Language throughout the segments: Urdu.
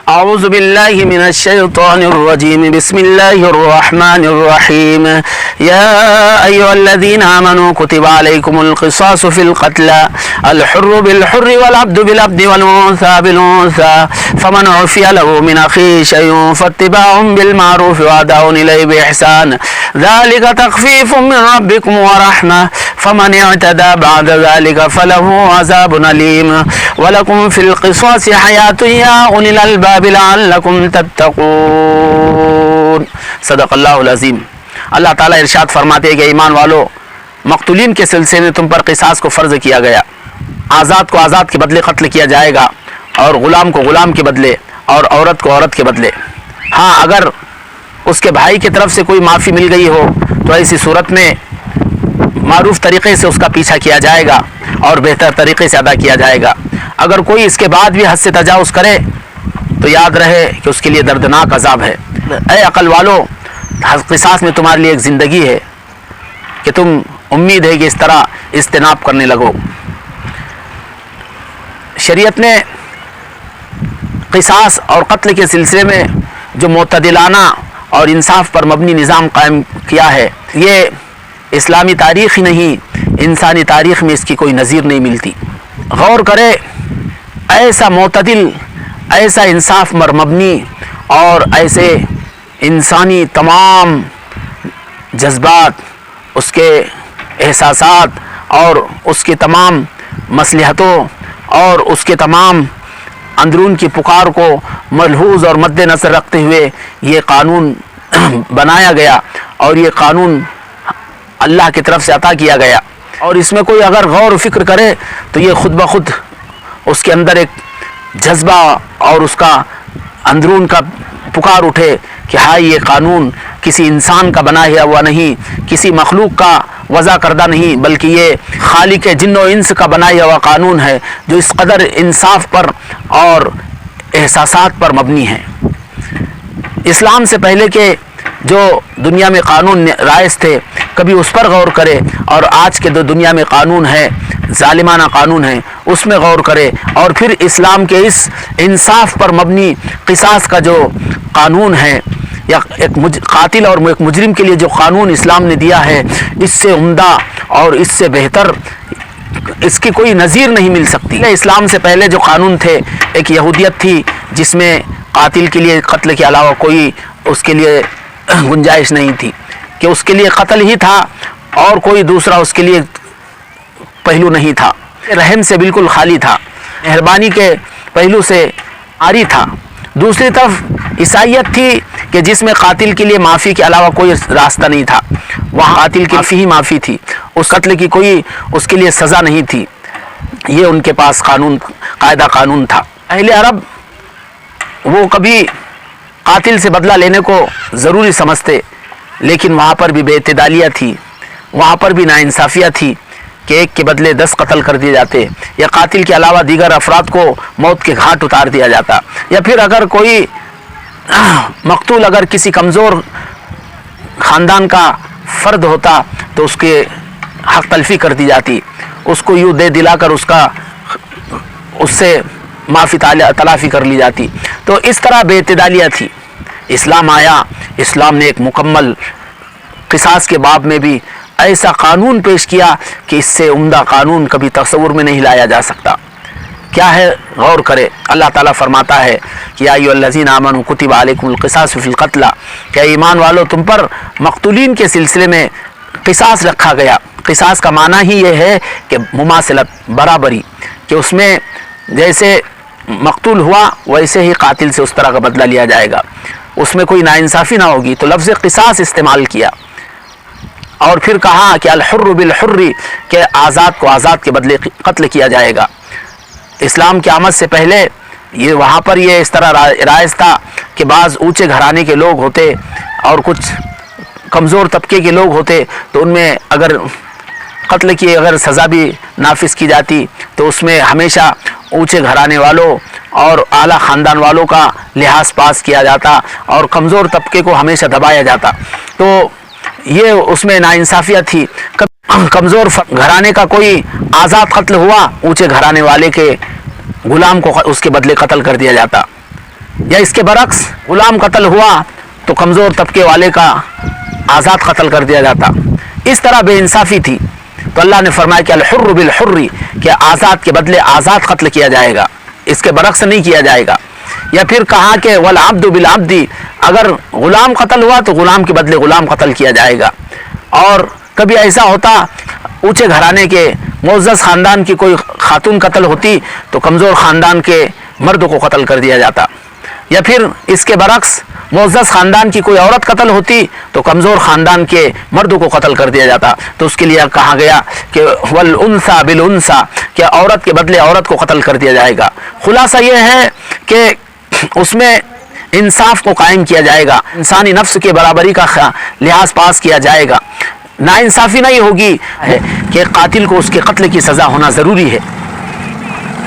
اعوذ باللہ من الشیطان الرجیم بسم اللہ الرحمن الرحیم یا ایھا الذین آمنوا کتب علیکم القصاص فی القتلى الحر بالحر والعبد بالعبد والانثى بالانثى فمن عفی له من اخیہ شیء فاتباع بالمعروف واداء الیہ باحسان ذلک تخفیف من ربکم ورحمہ فمن اعتدى بعد ذلك فله عذاب علیم ولکم فی القصاص حیاۃ یا اولی الالباب لعلکم تتقون۔ صدق اللہ العظیم۔ اللہ تعالیٰ ارشاد فرماتے ہیں کہ ایمان والو، مقتولین کے سلسلے میں تم پر قصاص کو فرض کیا گیا، آزاد کو آزاد کے بدلے قتل کیا جائے گا، اور غلام کو غلام کے بدلے، اور عورت کو عورت کے بدلے۔ ہاں، اگر اس کے بھائی کی طرف سے کوئی معافی مل گئی ہو تو ایسی صورت میں معروف طریقے سے اس کا پیچھا کیا جائے گا اور بہتر طریقے سے ادا کیا جائے گا۔ اگر کوئی اس کے بعد بھی حد سے تجاوز کرے تو یاد رہے کہ اس کے لیے دردناک عذاب ہے۔ اے عقل والو، قصاص میں تمہارے لیے ایک زندگی ہے کہ تم امید ہے کہ اس طرح اجتناب کرنے لگو۔ شریعت نے قصاص اور قتل کے سلسلے میں جو معتدلانہ اور انصاف پر مبنی نظام قائم کیا ہے، یہ اسلامی تاریخ ہی نہیں، انسانی تاریخ میں اس کی کوئی نظیر نہیں ملتی۔ غور کرے، ایسا معتدل، ایسا انصاف پر مبنی اور ایسے انسانی تمام جذبات، اس کے احساسات اور اس کے تمام مصلحتوں اور اس کے تمام اندرون کی پکار کو ملحوظ اور مد نظر رکھتے ہوئے یہ قانون بنایا گیا، اور یہ قانون اللہ کی طرف سے عطا کیا گیا۔ اور اس میں کوئی اگر غور و فکر کرے تو یہ خود بخود اس کے اندر ایک جذبہ اور اس کا اندرون کا پکار اٹھے کہ ہائی، یہ قانون کسی انسان کا بنایا ہوا نہیں، کسی مخلوق کا وضع کردہ نہیں، بلکہ یہ خالق جن و انس کا بنایا ہوا قانون ہے، جو اس قدر انصاف پر اور احساسات پر مبنی ہے۔ اسلام سے پہلے کے جو دنیا میں قانون رائج تھے، کبھی اس پر غور کرے، اور آج کے جو دنیا میں قانون ہے، ظالمانہ قانون ہے، اس میں غور کرے، اور پھر اسلام کے اس انصاف پر مبنی قصاص کا جو قانون ہے، یا ایک قاتل اور ایک مجرم کے لیے جو قانون اسلام نے دیا ہے، اس سے عمدہ اور اس سے بہتر اس کی کوئی نظیر نہیں مل سکتی۔ اسلام سے پہلے جو قانون تھے، ایک یہودیت تھی جس میں قاتل کے لیے قتل کے علاوہ کوئی اس کے لیے گنجائش نہیں تھی، کہ اس کے لیے قتل ہی تھا اور کوئی دوسرا اس کے لیے پہلو نہیں تھا۔ رحم سے بالکل خالی تھا، مہربانی کے پہلو سے عاری تھا۔ دوسری طرف عیسائیت تھی کہ جس میں قاتل کے لیے معافی کے علاوہ کوئی راستہ نہیں تھا، وہاں قاتل کی معافی ہی معافی تھی، اس قتل کی کوئی اس کے لیے سزا نہیں تھی۔ یہ ان کے پاس قانون، قاعدہ قانون تھا۔ اہل عرب وہ کبھی قاتل سے بدلہ لینے کو ضروری سمجھتے، لیکن وہاں پر بھی بے اعتدالیاں تھی، وہاں پر بھی ناانصافیاں تھی کہ ایک کے بدلے 10 قتل کر دیے جاتے، یا قاتل کے علاوہ دیگر افراد کو موت کے گھاٹ اتار دیا جاتا، یا پھر اگر کوئی مقتول اگر کسی کمزور خاندان کا فرد ہوتا تو اس کے حق تلفی کر دی جاتی، اس کو یوں دے دلا کر اس سے معافی تلافی کر لی جاتی۔ تو اس طرح بے اعتدالیاں تھی۔ اسلام آیا، اسلام نے ایک مکمل قصاص کے باب میں بھی ایسا قانون پیش کیا کہ اس سے عمدہ قانون کبھی تصور میں نہیں لایا جا سکتا۔ کیا ہے؟ غور کرے۔ اللہ تعالیٰ فرماتا ہے کہ یا ایھا الذین آمنوا کتب علیکم القصاص فی القتلی، کہ ایمان والو تم پر مقتولین کے سلسلے میں قصاص رکھا گیا۔ قصاص کا معنی ہی یہ ہے کہ مماثلت، برابری، کہ اس میں جیسے مقتول ہوا ویسے ہی قاتل سے اس طرح کا بدلہ لیا جائے گا، اس میں کوئی ناانصافی نہ ہوگی۔ تو لفظ قصاص استعمال کیا، اور پھر کہا کہ الحر بالحر، کہ آزاد کو آزاد کے بدلے قتل کیا جائے گا۔ اسلام کی آمد سے پہلے یہ وہاں پر یہ اس طرح رائج تھا کہ بعض اونچے گھرانے کے لوگ ہوتے اور کچھ کمزور طبقے کے لوگ ہوتے، تو ان میں اگر قتل کی اگر سزا بھی نافذ کی جاتی تو اس میں ہمیشہ اونچے گھرانے والوں اور اعلیٰ خاندان والوں کا لحاظ پاس کیا جاتا، اور کمزور طبقے کو ہمیشہ دبایا جاتا۔ تو یہ اس میں ناانصافیاں تھی۔ کمزور گھرانے کا کوئی آزاد قتل ہوا، اونچے گھرانے والے کے غلام کو اس کے بدلے قتل کر دیا جاتا۔ یا اس کے برعکس غلام قتل ہوا تو کمزور طبقے والے کا آزاد قتل کر دیا جاتا. اس طرح بے انصافی تھی. تو اللہ نے فرمایا کہ الحر بالحر، کہ آزاد کے بدلے آزاد قتل کیا جائے گا، اس کے برعکس نہیں کیا جائے گا. یا پھر کہا کہ والعبد بالعبد، اگر غلام قتل ہوا تو غلام کے بدلے غلام قتل کیا جائے گا. اور کبھی ایسا ہوتا اونچے گھرانے کے معزز خاندان کی کوئی خاتون قتل ہوتی تو کمزور خاندان کے مرد کو قتل کر دیا جاتا. یا پھر اس کے برعکس معزز خاندان کی کوئی عورت قتل ہوتی تو کمزور خاندان کے مردوں کو قتل کر دیا جاتا. تو اس کے لیے کہا گیا کہ والانثى بالانثى، کہ عورت کے بدلے عورت کو قتل کر دیا جائے گا. خلاصہ یہ ہے کہ اس میں انصاف کو قائم کیا جائے گا، انسانی نفس کے برابری کا لحاظ پاس کیا جائے گا. ناانصافی نہیں ہوگی کہ قاتل کو اس کے قتل کی سزا ہونا ضروری ہے،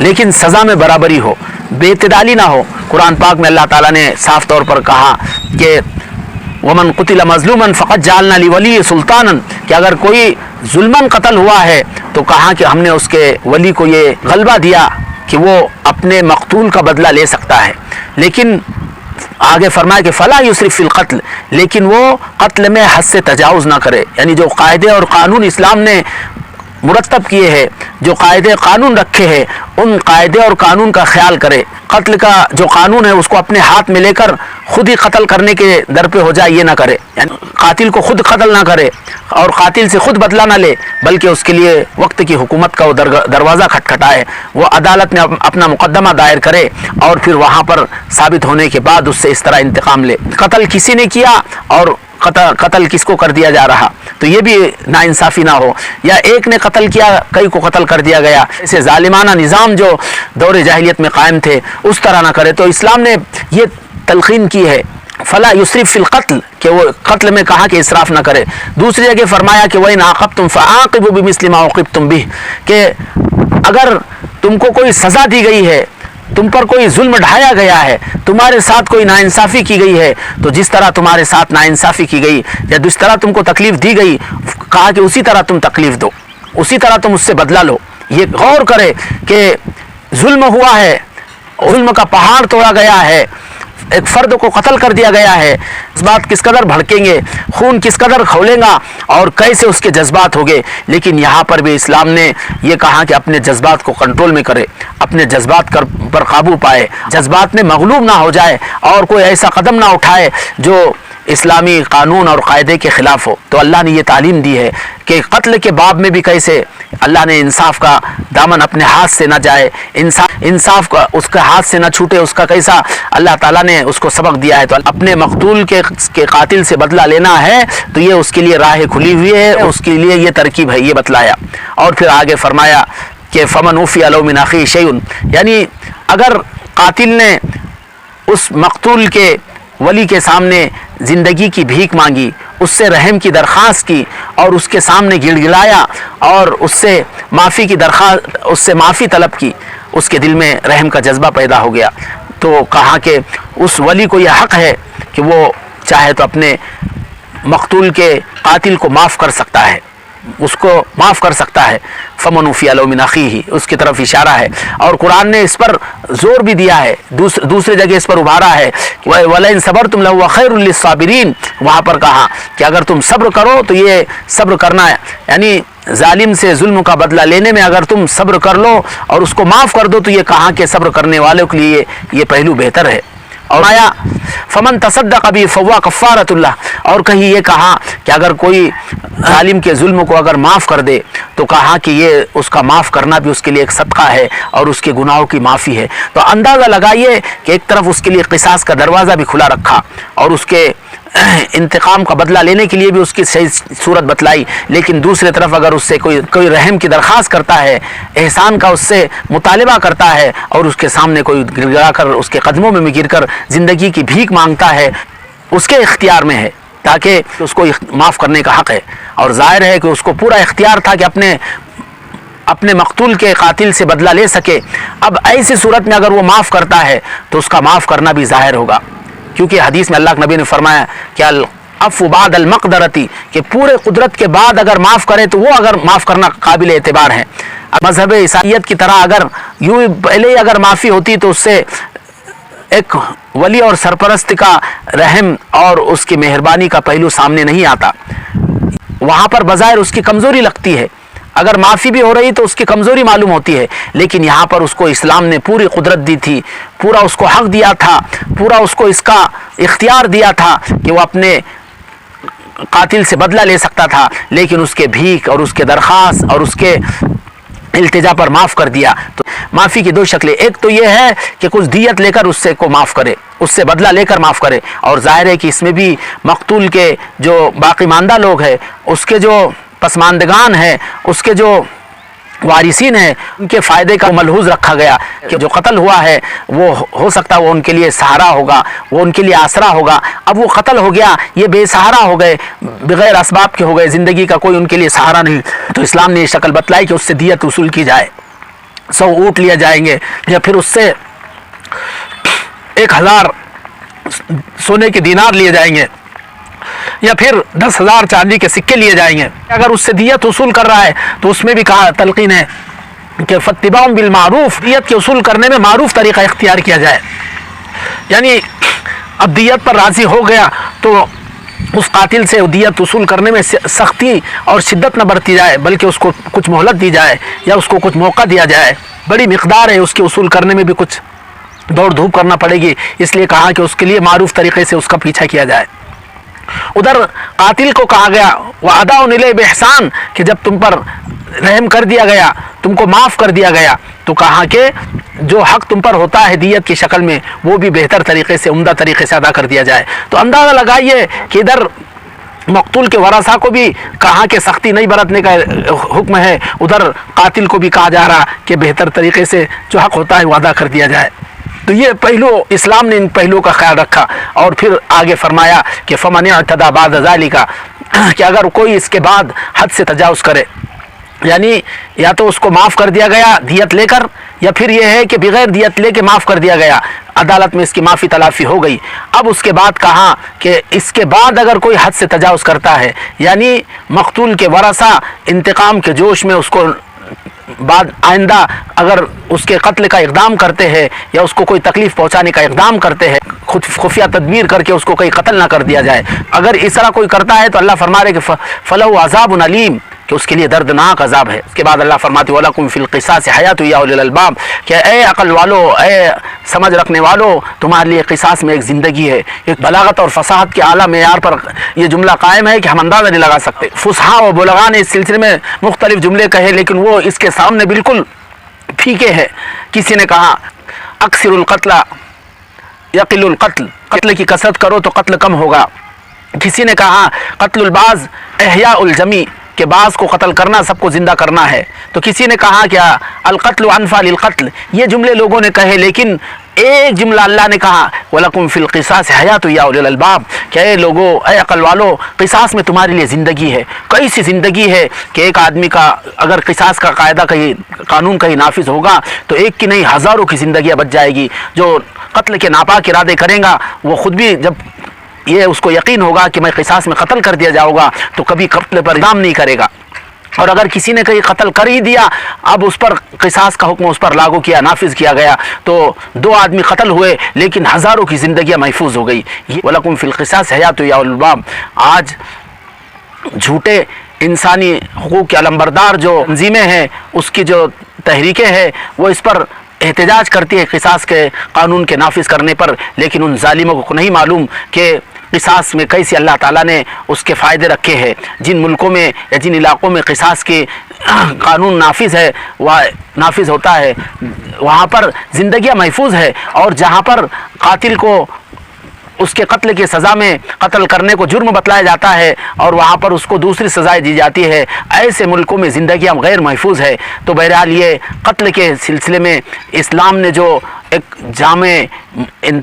لیکن سزا میں برابری ہو، بے اعتدالی نہ ہو. قرآن پاک میں اللہ تعالیٰ نے صاف طور پر کہا کہ ومن قتل مظلوما فقد جعلنا لولی سلطانا، کہ اگر کوئی ظلماً قتل ہوا ہے تو کہا کہ ہم نے اس کے ولی کو یہ غلبہ دیا کہ وہ اپنے مقتول کا بدلہ لے سکتا ہے. لیکن آگے فرمایا کہ فلا یسرف فی القتل، لیکن وہ قتل میں حد سے تجاوز نہ کرے. یعنی جو قاعدے اور قانون اسلام نے مرتب کیے ہیں، جو قاعدے قانون رکھے ہیں، ان قاعدے اور قانون کا خیال کرے. قتل کا جو قانون ہے اس کو اپنے ہاتھ میں لے کر خود ہی قتل کرنے کے در پہ ہو جائے، یہ نہ کرے. یعنی قاتل کو خود قتل نہ کرے اور قاتل سے خود بدلہ نہ لے، بلکہ اس کے لیے وقت کی حکومت کا وہ دروازہ کھٹکھٹائے، وہ عدالت میں اپنا مقدمہ دائر کرے اور پھر وہاں پر ثابت ہونے کے بعد اس سے اس طرح انتقام لے. قتل کسی نے کیا اور قتل کس کو کر دیا جا رہا، تو یہ بھی ناانصافی نہ ہو. یا ایک نے قتل کیا کئی کو قتل کر دیا گیا، ایسے ظالمانہ نظام جو دور جاہلیت میں قائم تھے اس طرح نہ کرے. تو اسلام نے یہ تلقین کی ہے فلا یسرف فی القتل، کہ وہ قتل میں کہا کہ اسراف نہ کرے. دوسری جگہ فرمایا کہ وَإِنْ عَاقَبْتُمْ فَعَاقِبُوا بِمِثْلِ مَا عُوقِبْتُمْ بِهِ، کہ اگر تم کو کوئی سزا دی گئی ہے، تم پر کوئی ظلم ڈھایا گیا ہے، تمہارے ساتھ کوئی ناانصافی کی گئی ہے، تو جس طرح تمہارے ساتھ ناانصافی کی گئی یا جس طرح تم کو تکلیف دی گئی، کہا کہ اسی طرح تم تکلیف دو، اسی طرح تم اس سے بدلہ لو. یہ غور کرے کہ ظلم ہوا ہے، ظلم کا پہاڑ توڑا گیا ہے، ایک فرد کو قتل کر دیا گیا ہے، اس بات کس قدر بھڑکیں گے، خون کس قدر کھولے گا اور کیسے اس کے جذبات ہوگے. لیکن یہاں پر بھی اسلام نے یہ کہا کہ اپنے جذبات کو کنٹرول میں کرے، اپنے جذبات پر قابو پائے، جذبات میں مغلوب نہ ہو جائے اور کوئی ایسا قدم نہ اٹھائے جو اسلامی قانون اور قاعدے کے خلاف ہو. تو اللہ نے یہ تعلیم دی ہے کہ قتل کے باب میں بھی کیسے اللہ نے انصاف کا دامن اپنے ہاتھ سے نہ جائے، انصاف کا اس کے ہاتھ سے نہ چھوٹے، اس کا کیسا اللہ تعالیٰ نے اس کو سبق دیا ہے. تو اپنے مقتول کے قاتل سے بدلہ لینا ہے تو یہ اس کے لیے راہ کھلی ہوئی ہے، اس کے لیے یہ ترکیب ہے، یہ بتلایا. اور پھر آگے فرمایا کہ فمن عفی لہ من اخیہ شیء، یعنی اگر قاتل نے اس مقتول کے ولی کے سامنے زندگی کی بھیک مانگی، اس سے رحم کی درخواست کی اور اس کے سامنے گڑ گڑایا اور اس سے معافی کی درخواست، اس سے معافی طلب کی، اس کے دل میں رحم کا جذبہ پیدا ہو گیا، تو کہا کہ اس ولی کو یہ حق ہے کہ وہ چاہے تو اپنے مقتول کے قاتل کو معاف کر سکتا ہے، اس کو معاف کر سکتا ہے. فمن عفی لہ من اخیہ، اس کی طرف اشارہ ہے. اور قرآن نے اس پر زور بھی دیا ہے، دوسری جگہ اس پر ابھارا ہے وَلَئِن صَبَرْتُمْ لَهُوَ خَيْرٌ لِّلصَّابِرِينَ. وہاں پر کہا کہ اگر تم صبر کرو تو یہ صبر کرنا ہے، یعنی ظالم سے ظلم کا بدلہ لینے میں اگر تم صبر کر لو اور اس کو معاف کر دو تو یہ کہا کہ صبر کرنے والوں کے لیے یہ پہلو بہتر ہے. اور آیا فمن تصدق بہ فہو کفارۃ اللہ، اور کہیں یہ کہا کہ اگر کوئی ظالم کے ظلم کو اگر معاف کر دے تو کہا کہ یہ اس کا معاف کرنا بھی اس کے لیے ایک صدقہ ہے اور اس کے گناہوں کی معافی ہے. تو اندازہ لگائیے کہ ایک طرف اس کے لیے قصاص کا دروازہ بھی کھلا رکھا اور اس کے انتقام کا بدلہ لینے کے لیے بھی اس کی صحیح صورت بتلائی، لیکن دوسری طرف اگر اس سے کوئی رحم کی درخواست کرتا ہے، احسان کا اس سے مطالبہ کرتا ہے اور اس کے سامنے کوئی گر گرا کر اس کے قدموں میں گر کر زندگی کی بھیک مانگتا ہے، اس کے اختیار میں ہے تاکہ اس کو معاف کرنے کا حق ہے. اور ظاہر ہے کہ اس کو پورا اختیار تھا کہ اپنے مقتول کے قاتل سے بدلہ لے سکے. اب ایسی صورت میں اگر وہ معاف کرتا ہے تو اس کا معاف کرنا بھی ظاہر ہوگا، کیونکہ حدیث میں اللہ کے نبی نے فرمایا کہ العفو بعد المقدرتی، کہ پورے قدرت کے بعد اگر معاف کرے تو وہ اگر معاف کرنا قابل اعتبار ہے. مذہب عیسائیت کی طرح اگر یوں پہلے ہی اگر معافی ہوتی تو اس سے ایک ولی اور سرپرست کا رحم اور اس کی مہربانی کا پہلو سامنے نہیں آتا. وہاں پر بظاہر اس کی کمزوری لگتی ہے، اگر معافی بھی ہو رہی تو اس کی کمزوری معلوم ہوتی ہے، لیکن یہاں پر اس کو اسلام نے پوری قدرت دی تھی، پورا اس کو حق دیا تھا، پورا اس کو اس کا اختیار دیا تھا کہ وہ اپنے قاتل سے بدلہ لے سکتا تھا، لیکن اس کے بھیک اور اس کے درخواست اور اس کے التجا پر معاف کر دیا. تو معافی کی دو شکلیں، ایک تو یہ ہے کہ کچھ دیت لے کر اس سے کو معاف کرے، اس سے بدلہ لے کر معاف کرے، اور ظاہر ہے کہ اس میں بھی مقتول کے جو باقی ماندہ لوگ ہیں، اس کے جو پسماندگان ہیں، اس کے جو وارثین ہیں، ان کے فائدے کا ملحوظ رکھا گیا کہ جو قتل ہوا ہے وہ ہو سکتا ہے وہ ان کے لیے سہارا ہوگا، وہ ان کے لیے آسرا ہوگا. اب وہ قتل ہو گیا، یہ بے سہارا ہو گئے، بغیر اسباب کے ہو گئے، زندگی کا کوئی ان کے لیے سہارا نہیں، تو اسلام نے یہ شکل بتلائی کہ اس سے دیت وصول کی جائے. 100 اونٹ لیا جائیں گے، یا پھر اس سے 1000 سونے کے دینار لیے جائیں گے، یا پھر 10,000 چاندی کے سکے لیے جائیں گے. اگر اس سے دیت وصول کر رہا ہے تو اس میں بھی کہا تلقین ہے کہ فاتباع بالمعروف، دیت کے وصول کرنے میں معروف طریقہ اختیار کیا جائے. یعنی اب دیت پر راضی ہو گیا تو اس قاتل سے دیت وصول کرنے میں سختی اور شدت نہ برتی جائے، بلکہ اس کو کچھ مہلت دی جائے یا اس کو کچھ موقع دیا جائے. بڑی مقدار ہے، اس کے وصول کرنے میں بھی کچھ دوڑ دھوپ کرنا پڑے گی، اس لیے کہا کہ اس کے لیے معروف طریقے سے اس کا پیچھا کیا جائے. ادھر قاتل کو کہا گیا وَأَدَاءٌ إِلَيْهِ بِإِحْسَان، کہ جب تم پر رحم کر دیا گیا، تم کو معاف کر دیا گیا، تو کہا کہ جو حق تم پر ہوتا ہے دیت کی شکل میں وہ بھی بہتر طریقے سے، عمدہ طریقے سے ادا کر دیا جائے. تو اندازہ لگائیے کہ ادھر مقتول کے ورثاء کو بھی کہا کہ سختی نہیں برتنے کا حکم ہے، ادھر قاتل کو بھی کہا جا رہا کہ بہتر طریقے سے جو حق ہوتا ہے وہ ادا کر دیا جائے. تو یہ پہلو اسلام نے ان پہلوؤں کا خیال رکھا، اور پھر آگے فرمایا کہ فَمَنِ اعْتَدَىٰ بَعْدَ ذَلِكَ، کہ اگر کوئی اس کے بعد حد سے تجاوز کرے، یعنی یا تو اس کو معاف کر دیا گیا دیت لے کر، یا پھر یہ ہے کہ بغیر دیت لے کے معاف کر دیا گیا، عدالت میں اس کی معافی تلافی ہو گئی. اب اس کے بعد کہا کہ اس کے بعد اگر کوئی حد سے تجاوز کرتا ہے، یعنی مقتول کے ورثاء انتقام کے جوش میں اس کو بعد آئندہ اگر اس کے قتل کا اقدام کرتے ہیں یا اس کو کوئی تکلیف پہنچانے کا اقدام کرتے ہیں، خود خفیہ تدبیر کر کے اس کو کہیں قتل نہ کر دیا جائے، اگر اس طرح کوئی کرتا ہے تو اللہ فرما رہے کہ فَلَهُ عَذَابٌ عَلِيمٌ، کہ اس کے لیے دردناک عذاب ہے. اس کے بعد اللہ فرماتے وَلَكُمْ فِي الْقِصَاصِ حَيَاةٌ يَا أُولِي الْأَلْبَابِ، کہ اے عقل والو، اے سمجھ رکھنے والو، تمہارے لیے قصاص میں ایک زندگی ہے. ایک بلاغت اور فصاحت کے اعلیٰ معیار پر یہ جملہ قائم ہے کہ ہم اندازہ نہیں لگا سکتے. فصحاء و بلغاء نے اس سلسلے میں مختلف جملے کہے، لیکن وہ اس کے سامنے بالکل پھیکے ہیں. کسی نے کہا اکثر القتل یقل القتل، قتل کی کثرت کرو تو قتل کم ہوگا. کسی نے کہا قتل البعض احیاء الجمی، کہ بعض کو قتل کرنا سب کو زندہ کرنا ہے. تو کسی نے کہا کیا القتل انفع للقتل، یہ جملے لوگوں نے کہے، لیکن ایک جملہ اللہ نے کہا وَلَكُمْ فِي الْقِصَاصِ حَيَاةٌ يَا أُولِي الْأَلْبَابِ، کہ اے لوگو، اے عقل والو، قصاص میں تمہارے لیے زندگی ہے. کیسی زندگی ہے کہ ایک آدمی کا اگر قصاص کا قاعدہ کہیں، قانون کہیں نافذ ہوگا تو ایک کی نہیں ہزاروں کی زندگیاں بچ جائے گی. جو قتل کے ناپاک ارادے کرے گا وہ خود بھی جب یہ اس کو یقین ہوگا کہ میں قصاص میں قتل کر دیا جاؤں گا تو کبھی قتل پر اقدام نہیں کرے گا. اور اگر کسی نے کہیں قتل کر ہی دیا، اب اس پر قصاص کا حکم اس پر لاگو کیا، نافذ کیا گیا، تو 2 آدمی قتل ہوئے لیکن ہزاروں کی زندگیاں محفوظ ہو گئی. وَلَكُمْ فِي الْقِصَاصِ حَيَاةٌ يَا أُولِي الْأَلْبَابِ. آج جھوٹے انسانی حقوق کے علمبردار جو تنظیمیں ہیں، اس کی جو تحریکیں ہیں، وہ اس پر احتجاج کرتی ہے قصاص کے قانون کے نافذ کرنے پر، لیکن ان ظالموں کو نہیں معلوم کہ قصاص میں کیسے اللہ تعالیٰ نے اس کے فائدے رکھے ہیں. جن ملکوں میں یا جن علاقوں میں قصاص کے قانون نافذ ہے، وہ نافذ ہوتا ہے، وہاں پر زندگیاں محفوظ ہے. اور جہاں پر قاتل کو اس کے قتل کی سزا میں قتل کرنے کو جرم بتلایا جاتا ہے اور وہاں پر اس کو دوسری سزائیں دی جاتی ہے، ایسے ملکوں میں زندگیاں غیر محفوظ ہے. تو بہرحال یہ قتل کے سلسلے میں اسلام نے جو ایک جامع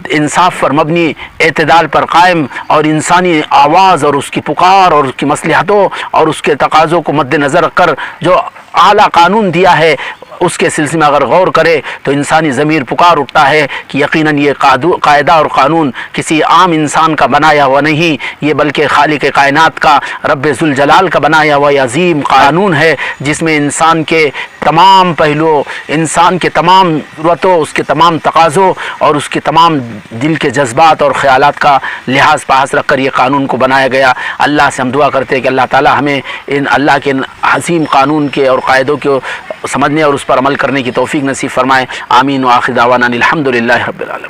انصاف پر مبنی اعتدال پر قائم اور انسانی آواز اور اس کی پکار اور اس کی مصلحتوں اور اس کے تقاضوں کو مد نظر رکھ کر جو اعلیٰ قانون دیا ہے، اس کے سلسلے میں اگر غور کرے تو انسانی ضمیر پکار اٹھتا ہے کہ یقیناً یہ قاعدہ اور قانون کسی عام انسان کا بنایا ہوا نہیں، یہ بلکہ خالق کائنات کا، رب ذوالجلال کا بنایا ہوا یہ عظیم قانون ہے، جس میں انسان کے تمام پہلو، انسان کے تمام ضرورتوں، اس کے تمام تقاضوں اور اس کے تمام دل کے جذبات اور خیالات کا لحاظ پاس رکھ کر یہ قانون کو بنایا گیا۔ اللہ سے ہم دعا کرتے ہیں کہ اللہ تعالی ہمیں ان اللہ کے عظیم قانون کے اور قاعدوں کو سمجھنے اور اس پر عمل کرنے کی توفیق نصیب فرمائے۔ آمین۔ وآخر دعوانا الحمد للہ رب العالمین۔